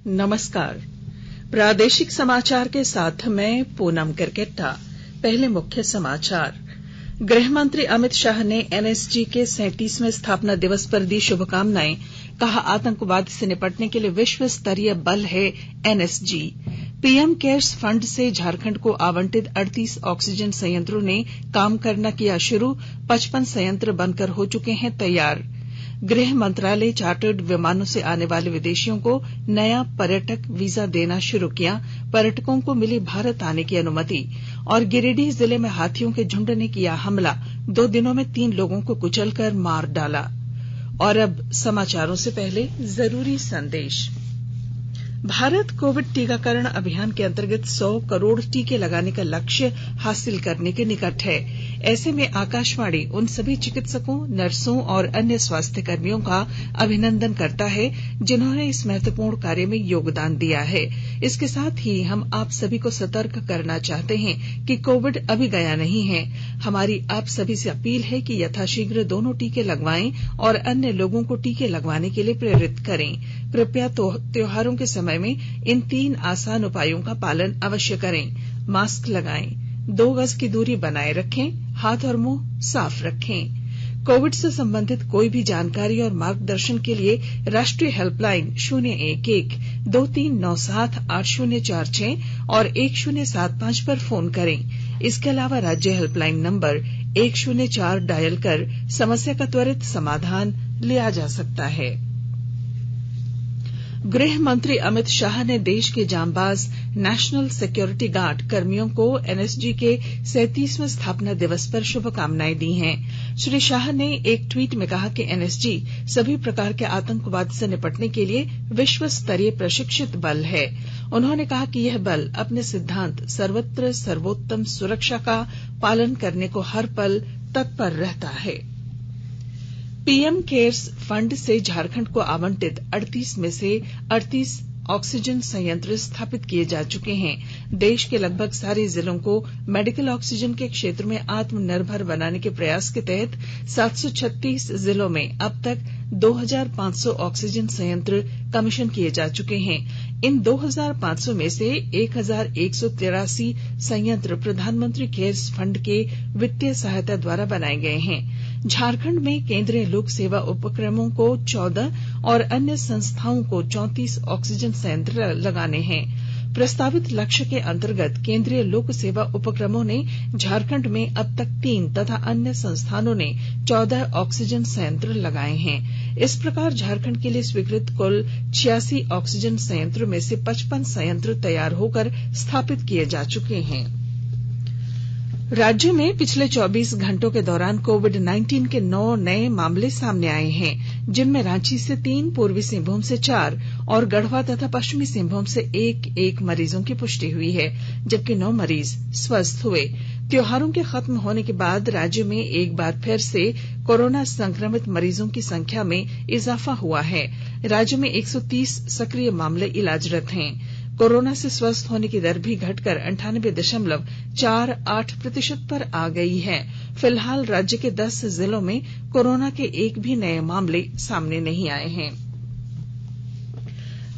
नमस्कार। प्रादेशिक समाचार के साथ मैं पूनम करकेट्टा। पहले मुख्य समाचार। गृहमंत्री अमित शाह ने एनएसजी के 37वें स्थापना दिवस पर दी शुभकामनाएं। कहा, आतंकवाद से निपटने के लिए विश्व स्तरीय बल है एनएसजी। पीएम केयर्स फंड से झारखंड को आवंटित 38 ऑक्सीजन संयंत्रों ने काम करना किया शुरू। 55 संयंत्र बनकर हो चुके हैं तैयार। गृह मंत्रालय चार्टर्ड विमानों से आने वाले विदेशियों को नया पर्यटक वीजा देना शुरू किया। पर्यटकों को मिली भारत आने की अनुमति। और गिरिडीह जिले में हाथियों के झुंड ने किया हमला। 2 दिनों में 3 लोगों को कुचलकर मार डाला। और अब समाचारों से पहले जरूरी संदेश। भारत कोविड टीकाकरण अभियान के अंतर्गत 100 करोड़ टीके लगाने का लक्ष्य हासिल करने के निकट है। ऐसे में आकाशवाणी उन सभी चिकित्सकों, नर्सों और अन्य स्वास्थ्य कर्मियों का अभिनंदन करता है जिन्होंने इस महत्वपूर्ण कार्य में योगदान दिया है। इसके साथ ही हम आप सभी को सतर्क करना चाहते हैं कि कोविड अभी गया नहीं है। हमारी आप सभी से अपील है कि यथाशीघ्र दोनों टीके लगवाएं और अन्य लोगों को टीके लगवाने के लिए प्रेरित करें। कृपया त्योहारों के समय में इन 3 आसान उपायों का पालन अवश्य करें। मास्क लगाएं, 2 गज की दूरी बनाए रखें, हाथ और मुंह साफ रखें। कोविड से संबंधित कोई भी जानकारी और मार्गदर्शन के लिए राष्ट्रीय हेल्पलाइन 011-2397-8046 और 1075 पर फोन करें। इसके अलावा राज्य हेल्पलाइन नंबर 104 डायल कर समस्या का त्वरित समाधान लिया जा सकता है। गृह मंत्री अमित शाह ने देश के जांबाज नेशनल सिक्योरिटी गार्ड कर्मियों को एनएसजी के 37वें स्थापना दिवस पर शुभकामनाएं दी हैं। श्री शाह ने एक ट्वीट में कहा कि एनएसजी सभी प्रकार के आतंकवाद से निपटने के लिए विश्व स्तरीय प्रशिक्षित बल है। उन्होंने कहा कि यह बल अपने सिद्धांत सर्वत्र सर्वोत्तम सुरक्षा का पालन करने को हर पल तत्पर रहता है। पीएम केयर्स फंड से झारखंड को आवंटित 38 में से 38 ऑक्सीजन संयंत्र स्थापित किए जा चुके हैं। देश के लगभग सारे जिलों को मेडिकल ऑक्सीजन के क्षेत्र में आत्मनिर्भर बनाने के प्रयास के तहत 736 जिलों में अब तक 2500 ऑक्सीजन संयंत्र कमीशन किए जा चुके हैं। इन 2500 में से 1183 संयंत्र प्रधानमंत्री केयर्स फंड के वित्तीय सहायता द्वारा बनाए गए हैं। झारखंड में केंद्रीय लोक सेवा उपक्रमों को 14 और अन्य संस्थाओं को 34 ऑक्सीजन संयंत्र लगाने हैं। प्रस्तावित लक्ष्य के अंतर्गत केंद्रीय लोक सेवा उपक्रमों ने झारखंड में अब तक 3 तथा अन्य संस्थानों ने 14 ऑक्सीजन संयंत्र लगाए हैं। इस प्रकार झारखंड के लिए स्वीकृत कुल 86 ऑक्सीजन संयंत्रों में से 55 संयंत्र तैयार होकर स्थापित किए जा चुके हैं। राज्य में पिछले 24 घंटों के दौरान कोविड-19 के 9 नए मामले सामने आए हैं, जिनमें रांची से 3, पूर्वी सिंहभूम से 4 और गढ़वा तथा पश्चिमी सिंहभूम से 1 मरीजों की पुष्टि हुई है, जबकि 9 मरीज स्वस्थ हुए। त्योहारों के खत्म होने के बाद राज्य में एक बार फिर से कोरोना संक्रमित मरीजों की संख्या में इजाफा हुआ है। राज्य में 130 सक्रिय मामले इलाजरत हैं। कोरोना से स्वस्थ होने की दर भी घटकर 98.48% पर आ गई है। फिलहाल राज्य के 10 जिलों में कोरोना के एक भी नए मामले सामने नहीं आए हैं।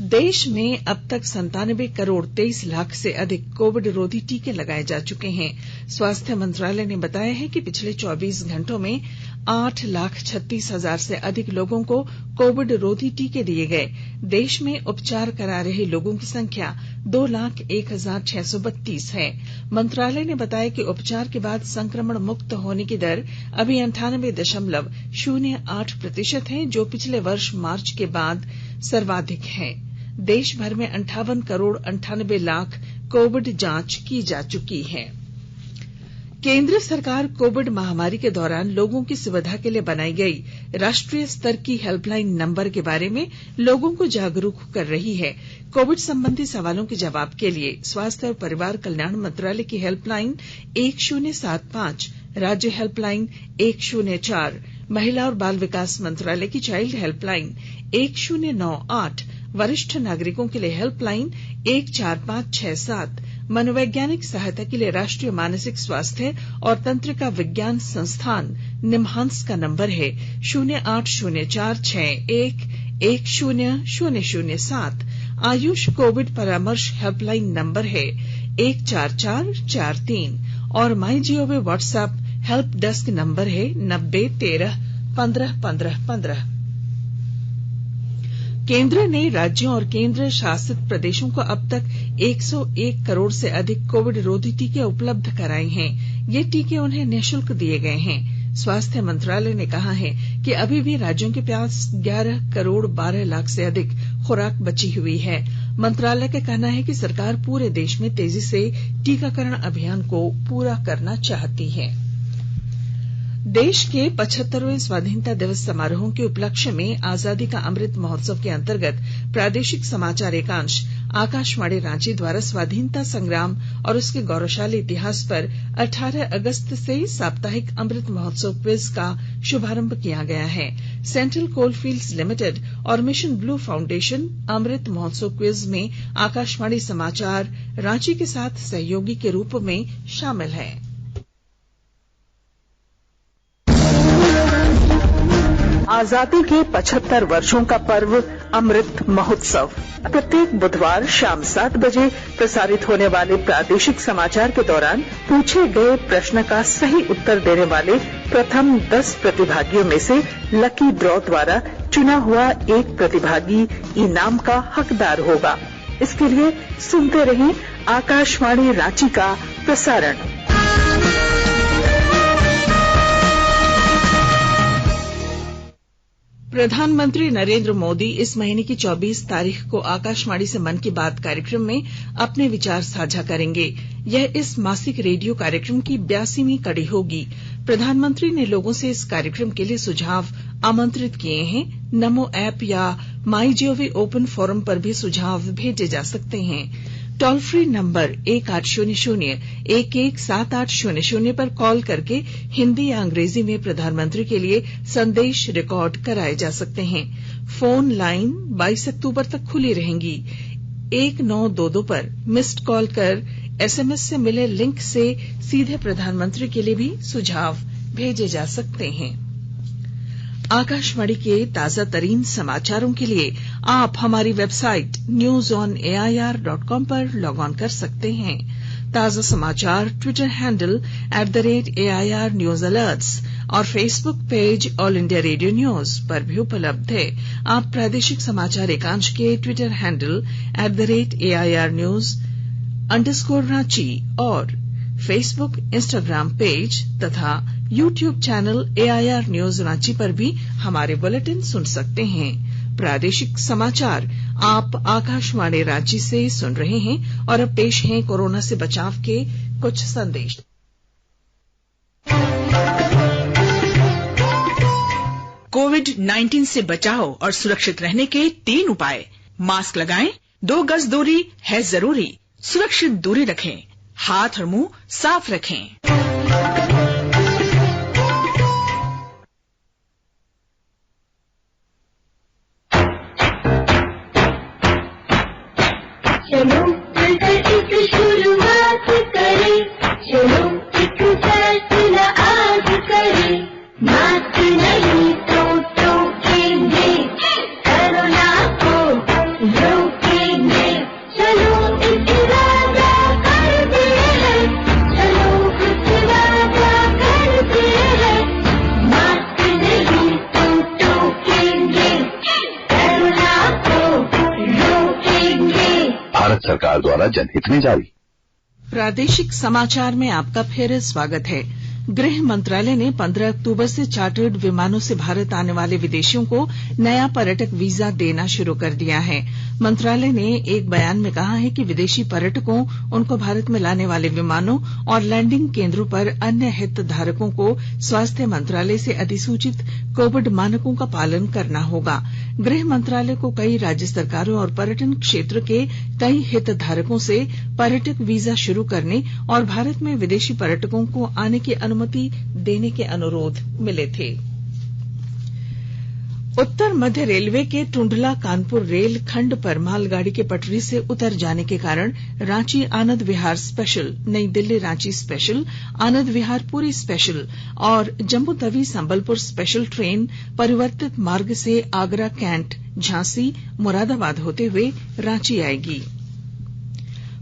देश में अब तक 97 करोड़ 23 लाख से अधिक कोविड रोधी टीके लगाए जा चुके हैं। स्वास्थ्य मंत्रालय ने बताया है कि पिछले 24 घंटों में 8,36,000 से अधिक लोगों को कोविड रोधी टीके दिए गए। देश में उपचार करा रहे लोगों की संख्या 2,01,632 है। मंत्रालय ने बताया कि उपचार के बाद संक्रमण मुक्त होने की दर अभी 98.08% है, जो पिछले वर्ष मार्च के बाद सर्वाधिक है। देश भर में 58 करोड़ 98 लाख कोविड जांच की जा चुकी है। केंद्र सरकार कोविड महामारी के दौरान लोगों की सुविधा के लिए बनाई गई राष्ट्रीय स्तर की हेल्पलाइन नंबर के बारे में लोगों को जागरूक कर रही है। कोविड संबंधी सवालों के जवाब के लिए स्वास्थ्य और परिवार कल्याण मंत्रालय की हेल्पलाइन 1075, राज्य हेल्पलाइन 104, महिला और बाल विकास मंत्रालय की चाइल्ड हेल्पलाइन 1098, वरिष्ठ नागरिकों के लिए हेल्पलाइन 14567, मनोवैज्ञानिक सहायता के लिए राष्ट्रीय मानसिक स्वास्थ्य और तंत्रिका विज्ञान संस्थान निम्हांस का नंबर है 080461100007। आयुष कोविड परामर्श हेल्पलाइन नंबर है 14443 और MyGov WhatsApp help desk number है 9013151515। केंद्र ने राज्यों और केंद्र शासित प्रदेशों को अब तक 101 करोड़ से अधिक कोविड रोधी टीके उपलब्ध कराए हैं। ये टीके उन्हें निःशुल्क दिए गए हैं। स्वास्थ्य मंत्रालय ने कहा है कि अभी भी राज्यों के पास 11 करोड़ 12 लाख से अधिक खुराक बची हुई है। मंत्रालय का कहना है कि सरकार पूरे देश में तेजी से टीकाकरण अभियान को पूरा करना चाहती है। देश के 75वें स्वाधीनता दिवस समारोह के उपलक्ष्य में आजादी का अमृत महोत्सव के अंतर्गत प्रादेशिक समाचार एकांश आकाशवाणी रांची द्वारा स्वाधीनता संग्राम और उसके गौरवशाली इतिहास पर 18 अगस्त से साप्ताहिक अमृत महोत्सव क्विज का शुभारंभ किया गया है। सेंट्रल कोलफील्ड्स लिमिटेड और mission blue foundation Amrit Mahotsav quiz में आकाशवाणी समाचार रांची के साथ सहयोगी के रूप में शामिल है। आजादी के 75 वर्षों का पर्व अमृत महोत्सव प्रत्येक बुधवार शाम 7 बजे प्रसारित होने वाले प्रादेशिक समाचार के दौरान पूछे गए प्रश्न का सही उत्तर देने वाले प्रथम 10 प्रतिभागियों में से लकी ड्रॉ द्वारा चुना हुआ एक प्रतिभागी इनाम का हकदार होगा। इसके लिए सुनते रहिए आकाशवाणी रांची का प्रसारण। प्रधानमंत्री नरेंद्र मोदी इस महीने की 24 तारीख को आकाशवाणी से मन की बात कार्यक्रम में अपने विचार साझा करेंगे। यह इस मासिक रेडियो कार्यक्रम की 82वीं कड़ी होगी। प्रधानमंत्री ने लोगों से इस कार्यक्रम के लिए सुझाव आमंत्रित किए हैं। नमो ऐप या MyGov ओपन फोरम पर भी सुझाव भेजे जा सकते हैं। टोल फ्री नंबर 1800-117800 पर कॉल करके हिंदी या अंग्रेजी में प्रधानमंत्री के लिए संदेश रिकॉर्ड कराए जा सकते हैं। फोन लाइन 22 अक्टूबर तक खुली रहेंगी। 1922 पर मिस्ड कॉल कर SMS से मिले लिंक से सीधे प्रधानमंत्री के लिए भी सुझाव भेजे जा सकते हैं। आकाशवाणी के ताजा तरीन समाचारों के लिए आप हमारी वेबसाइट newsonair.com पर लॉग ऑन कर सकते हैं। ताजा समाचार Twitter handle @AIR News Alerts और Facebook page all India radio news पर भी उपलब्ध है। आप प्रादेशिक समाचार एकांश के ट्विटर हैंडल @AIR News _ और फेसबुक इंस्टाग्राम पेज तथा YouTube channel AIR news Ranchi पर भी हमारे बुलेटिन सुन सकते हैं। प्रादेशिक समाचार आप आकाशवाणी रांची से सुन रहे हैं और अब पेश हैं कोरोना से बचाव के कुछ संदेश। कोविड-19 से बचाव और सुरक्षित रहने के 3 उपाय। मास्क लगाएं, 2 गज दूरी है जरूरी, सुरक्षित दूरी रखें, हाथ और मुंह साफ रखें। चलो मिलकर एक शुरुआत करें, चलो एक फैसला आज करें। मास्क नहीं तो टोकेंगे, कोरोना को रोकेंगे। चलो एक वादा करते हैं, चलो एक वादा करते हैं। मास्क नहीं तो टोकेंगे, कोरोना को रोकेंगे। भारत सरकार द्वारा जनहित में जारी। प्रादेशिक समाचार में आपका फिर स्वागत है। गृह मंत्रालय ने 15 अक्टूबर से चार्टर्ड विमानों से भारत आने वाले विदेशियों को नया पर्यटक वीजा देना शुरू कर दिया है। मंत्रालय ने एक बयान में कहा है कि विदेशी पर्यटकों, उनको भारत में लाने वाले विमानों और लैंडिंग केंद्रों पर अन्य हितधारकों को स्वास्थ्य मंत्रालय से अधिसूचित कोविड मानकों का पालन करना होगा। गृह मंत्रालय को कई राज्य सरकारों और पर्यटन क्षेत्र के कई हितधारकों से पर्यटक वीजा शुरू करने और भारत में विदेशी पर्यटकों को आने की अनुमति देने के अनुरोध मिले थे। उत्तर मध्य रेलवे के टुंडला कानपुर रेल खंड पर मालगाड़ी के पटरी से उतर जाने के कारण रांची आनंद विहार स्पेशल, नई दिल्ली रांची स्पेशल, आनंद विहार पुरी स्पेशल और जम्मू तवी संबलपुर स्पेशल ट्रेन परिवर्तित मार्ग से आगरा कैंट, झांसी, मुरादाबाद होते हुए रांची आएगी।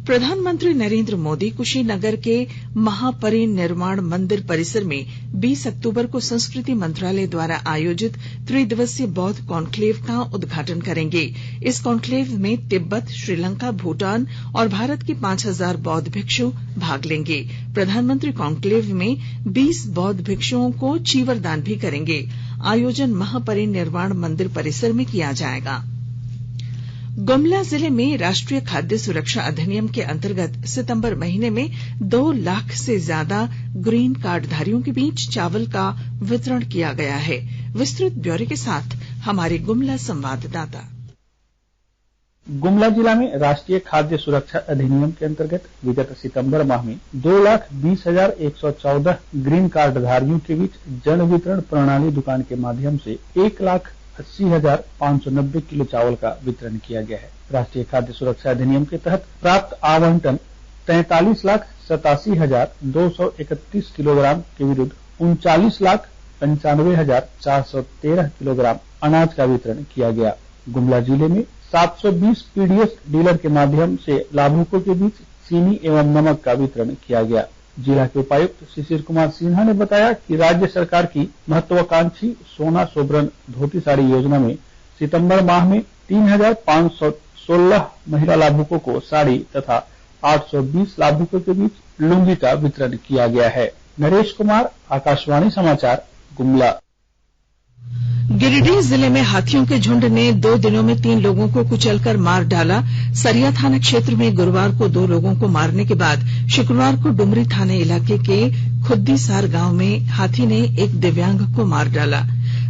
प्रधानमंत्री नरेंद्र मोदी कुशीनगर के महापरिनिर्वाण मंदिर परिसर में 20 अक्टूबर को संस्कृति मंत्रालय द्वारा आयोजित त्रिदिवसीय बौद्ध कॉन्क्लेव का उद्घाटन करेंगे। इस कॉन्क्लेव में तिब्बत, श्रीलंका, भूटान और भारत के 5000 बौद्ध भिक्षु भाग लेंगे। प्रधानमंत्री कॉन्क्लेव में 20 बौद्ध भिक्षुओं को चीवर दान भी करेंगे। आयोजन महापरिनिर्वाण मंदिर परिसर में किया जाएगा। गुमला जिले में राष्ट्रीय खाद्य सुरक्षा अधिनियम के अंतर्गत सितंबर महीने में 2 लाख से ज्यादा ग्रीन कार्ड धारियों के बीच चावल का वितरण किया गया है। विस्तृत ब्यौरे के साथ हमारे गुमला संवाददाता। गुमला जिला में राष्ट्रीय खाद्य सुरक्षा अधिनियम के अंतर्गत विगत सितंबर माह में 2,20,114 ग्रीन कार्ड धारियों के बीच जन वितरण प्रणाली दुकान के माध्यम से 1,80,590 किलो चावल का वितरण किया गया है। राष्ट्रीय खाद्य सुरक्षा अधिनियम के तहत प्राप्त आवंटन 43,87,231 किलोग्राम के विरुद्ध 39,95,413 किलोग्राम अनाज का वितरण किया गया। गुमला जिले में 720 पीडीएस डीलर के माध्यम से लाभुकों के बीच चीनी एवं नमक का वितरण किया गया। जिला के उपायुक्त शिशिर कुमार सिन्हा ने बताया कि राज्य सरकार की महत्वाकांक्षी सोना सोबरन धोती साड़ी योजना में सितंबर माह में 3,516 महिला लाभुकों को साड़ी तथा 820 लाभुकों के बीच लुंगी का वितरण किया गया है। नरेश कुमार, आकाशवाणी समाचार, गुमला। गिरिडीह जिले में हाथियों के झुंड ने 2 दिनों में 3 लोगों को कुचलकर मार डाला। सरिया थाना क्षेत्र में गुरुवार को 2 लोगों को मारने के बाद शुक्रवार को डुमरी थाना इलाके के खुद्दीसार गांव में हाथी ने एक दिव्यांग को मार डाला।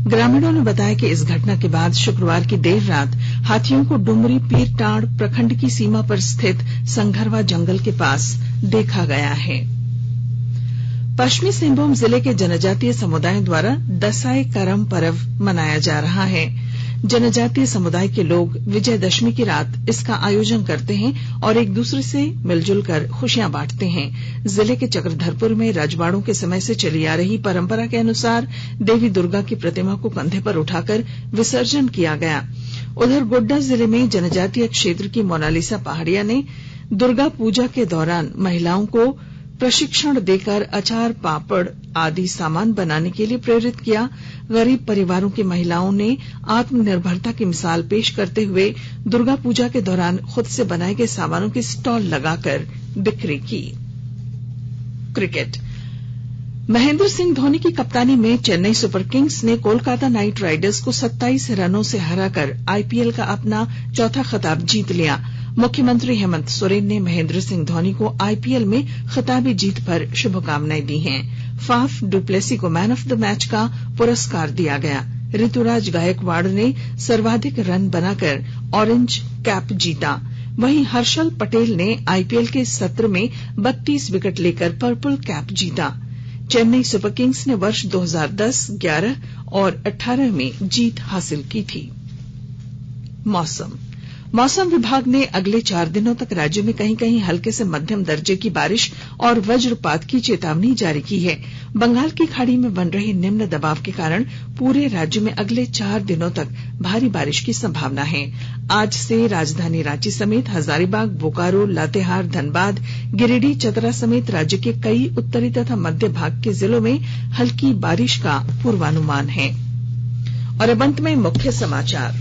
ग्रामीणों ने बताया कि इस घटना के बाद शुक्रवार की देर रात हाथियों को डुमरी पीरटांड प्रखंड की सीमा पर स्थित संघरवा जंगल के पास देखा गया है। पश्चिमी सिंहभूम जिले के जनजातीय समुदाय द्वारा दसाई करम पर्व मनाया जा रहा है। जनजातीय समुदाय के लोग विजयदशमी की रात इसका आयोजन करते हैं और एक दूसरे से मिलजुल कर खुशियां बांटते हैं। जिले के चक्रधरपुर में रजवाड़ों के समय से चली आ रही परंपरा के अनुसार देवी दुर्गा की प्रतिमा को कंधे पर उठाकर विसर्जन किया गया। उधर गोड्डा जिले में जनजातीय क्षेत्र की मोनालिसा पहाड़िया ने दुर्गा पूजा के दौरान महिलाओं को प्रशिक्षण देकर अचार, पापड़ आदि सामान बनाने के लिए प्रेरित किया। गरीब परिवारों की महिलाओं ने आत्मनिर्भरता की मिसाल पेश करते हुए दुर्गा पूजा के दौरान खुद से बनाए गए सामानों की स्टॉल लगाकर बिक्री की। क्रिकेट। महेंद्र सिंह धोनी की कप्तानी में चेन्नई सुपर किंग्स ने कोलकाता नाइट राइडर्स को 27 रनों से हराकर आईपीएल का अपना चौथा खिताब जीत लिया। मुख्यमंत्री हेमंत सोरेन ने महेंद्र सिंह धोनी को आईपीएल में खिताबी जीत पर शुभकामनाएं दी हैं। फाफ डुप्लेसी को मैन ऑफ द मैच का पुरस्कार दिया गया। ऋतुराज गायकवाड़ ने सर्वाधिक रन बनाकर ऑरेंज कैप जीता। वहीं हर्षल पटेल ने आईपीएल के सत्र में 32 विकेट लेकर पर्पल कैप जीता। चेन्नई सुपर किंग्स ने वर्ष 2010, 11 और 18 में जीत हासिल की थी। मौसम विभाग ने अगले 4 दिनों तक राज्य में कहीं कहीं हल्के से मध्यम दर्जे की बारिश और वज्रपात की चेतावनी जारी की है। बंगाल की खाड़ी में बन रहे निम्न दबाव के कारण पूरे राज्य में अगले 4 दिनों तक भारी बारिश की संभावना है। आज से राजधानी रांची समेत हजारीबाग, बोकारो, लातेहार, धनबाद, गिरिडीह, चतरा समेत राज्य के कई उत्तरी तथा मध्य भाग के जिलों में हल्की बारिश का पूर्वानुमान है। और अब अंत में मुख्य समाचार।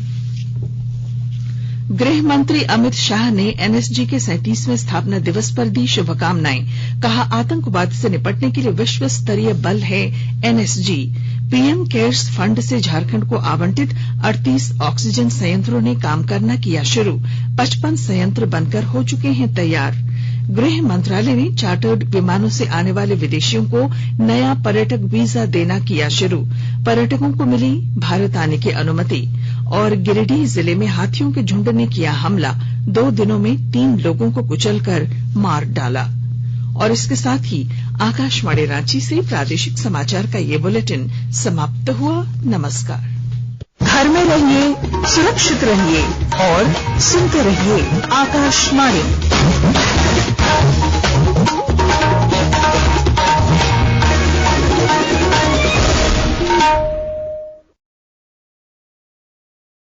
गृह मंत्री अमित शाह ने एनएसजी के 37वें स्थापना दिवस पर दी शुभकामनाएं। कहा, आतंकवाद से निपटने के लिए विश्व स्तरीय बल है एनएसजी। पीएम केयर्स फंड से झारखंड को आवंटित 38 ऑक्सीजन संयंत्रों ने काम करना किया शुरू। 55 संयंत्र बनकर हो चुके हैं तैयार। गृह मंत्रालय ने चार्टर्ड विमानों से आने वाले विदेशियों को नया पर्यटक वीजा देना किया शुरू। पर्यटकों को मिली भारत आने की अनुमति। और गिरिडीह जिले में हाथियों के झुंड ने किया हमला। 2 दिनों में 3 लोगों को कुचलकर मार डाला। और इसके साथ ही आकाशवाणी रांची से प्रादेशिक समाचार का ये बुलेटिन समाप्त हुआ। नमस्कार। घर में रहिए, सुरक्षित रहिए और सुनते रहिए आकाशवाणी।